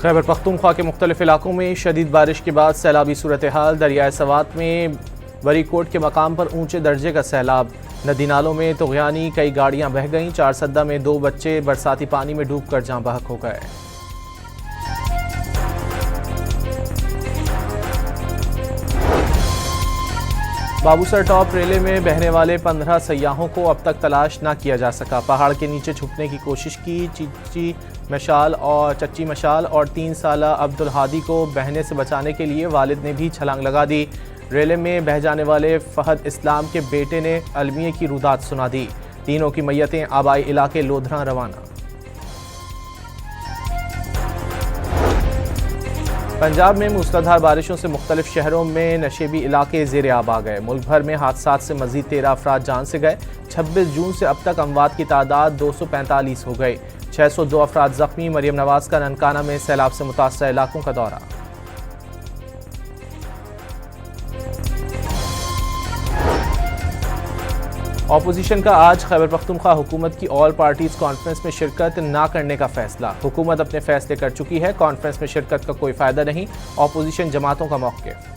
خیبر پختونخوا کے مختلف علاقوں میں شدید بارش کے بعد سیلابی صورتحال۔ دریائے سوات میں بری کوٹ کے مقام پر اونچے درجے کا سیلاب، ندی نالوں میں طغیانی، کئی گاڑیاں بہہ گئیں۔ چارسدہ میں 2 بچے برساتی پانی میں ڈوب کر جاں بحق ہو گئے۔ بابوسر ٹاپ ریلے میں بہنے والے 15 سیاحوں کو اب تک تلاش نہ کیا جا سکا۔ پہاڑ کے نیچے چھپنے کی کوشش کی۔ چچی مشال اور 3 سالہ عبدالہادی کو بہنے سے بچانے کے لیے والد نے بھی چھلانگ لگا دی۔ ریلے میں بہہ جانے والے فہد اسلام کے بیٹے نے المیہ کی رودات سنا دی۔ تینوں کی میتیں آبائی علاقے لودھراں روانہ۔ پنجاب میں موسلادھار بارشوں سے مختلف شہروں میں نشیبی علاقے زیر آب آ گئے۔ ملک بھر میں حادثات سے مزید 13 افراد جان سے گئے۔ 26 جون سے اب تک اموات کی تعداد 245 ہو گئی۔ 602 افراد زخمی۔ مریم نواز کا ننکانہ میں سیلاب سے متاثرہ علاقوں کا دورہ۔ اپوزیشن کا آج خیبر پختونخوا حکومت کی آل پارٹیز کانفرنس میں شرکت نہ کرنے کا فیصلہ۔ حکومت اپنے فیصلے کر چکی ہے، کانفرنس میں شرکت کا کوئی فائدہ نہیں، اپوزیشن جماعتوں کا موقف۔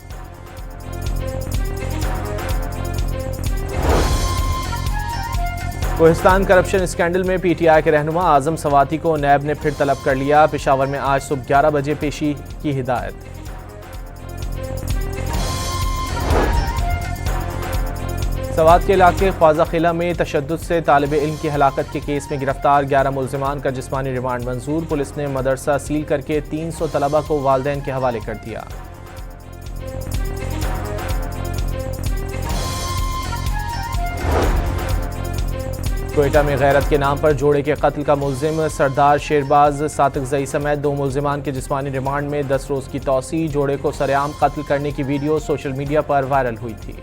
کوہستان کرپشن اسکینڈل میں پی ٹی آئی کے رہنما اعظم سواتی کو نیب نے پھر طلب کر لیا۔ پشاور میں آج صبح 11 بجے پیشی کی ہدایت۔ سوات کے علاقے خواجہ قلعہ میں تشدد سے طالب علم کی ہلاکت کے کیس میں گرفتار 11 ملزمان کا جسمانی ریمانڈ منظور۔ پولیس نے مدرسہ سیل کر کے 300 طلبہ کو والدین کے حوالے کر دیا۔ کوئٹہ میں غیرت کے نام پر جوڑے کے قتل کا ملزم سردار شیرباز صادق زئی سمیت 2 ملزمان کے جسمانی ریمانڈ میں 10 روز کی توسیع۔ جوڑے کو سرعام قتل کرنے کی ویڈیو سوشل میڈیا پر وائرل ہوئی تھی۔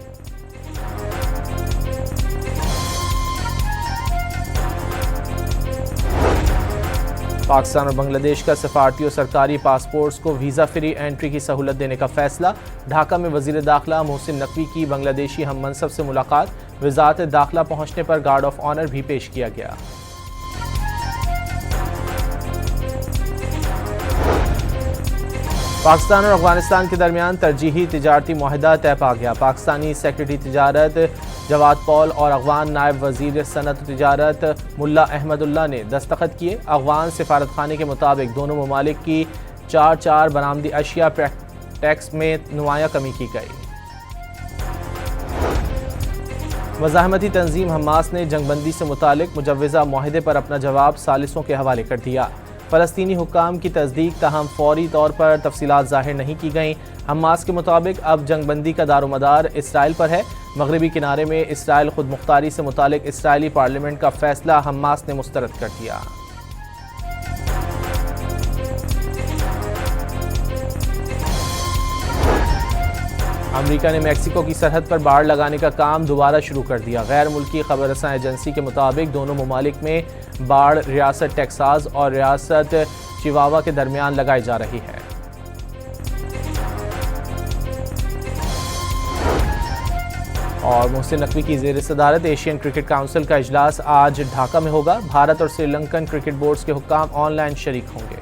پاکستان اور بنگلہ دیش کا سفارتی اور سرکاری پاسپورٹس کو ویزا فری انٹری کی سہولت دینے کا فیصلہ۔ ڈھاکہ میں وزیر داخلہ محسن نقوی کی بنگلہ دیشی ہم منصب سے ملاقات۔ وزارت داخلہ پہنچنے پر گارڈ آف آنر بھی پیش کیا گیا۔ پاکستان اور افغانستان کے درمیان ترجیحی تجارتی معاہدہ طے پا گیا۔ پاکستانی سیکرٹری تجارت جواد پال اور افغان نائب وزیر صنعت و تجارت ملا احمد اللہ نے دستخط کیے۔ افغان سفارت خانے کے مطابق دونوں ممالک کی 4 برآمدی اشیاء ٹیکس میں نمایاں کمی کی گئی۔ مزاحمتی تنظیم حماس نے جنگ بندی سے متعلق مجوزہ معاہدے پر اپنا جواب ثالثوں کے حوالے کر دیا۔ فلسطینی حکام کی تصدیق تاہم فوری طور پر تفصیلات ظاہر نہیں کی گئیں۔ حماس کے مطابق اب جنگ بندی کا دار و مدار اسرائیل پر ہے۔ مغربی کنارے میں اسرائیل خود مختاری سے متعلق اسرائیلی پارلیمنٹ کا فیصلہ حماس نے مسترد کر دیا۔ امریکہ نے میکسیکو کی سرحد پر باڑ لگانے کا کام دوبارہ شروع کر دیا۔ غیر ملکی خبر رساں ایجنسی کے مطابق دونوں ممالک میں باڑ ریاست ٹیکساس اور ریاست چیواوا کے درمیان لگائی جا رہی ہے۔ اور محسن نقوی کی زیر صدارت ایشین کرکٹ کونسل کا اجلاس آج ڈھاکہ میں ہوگا۔ بھارت اور سری لنکن کرکٹ بورڈز کے حکام آن لائن شریک ہوں گے۔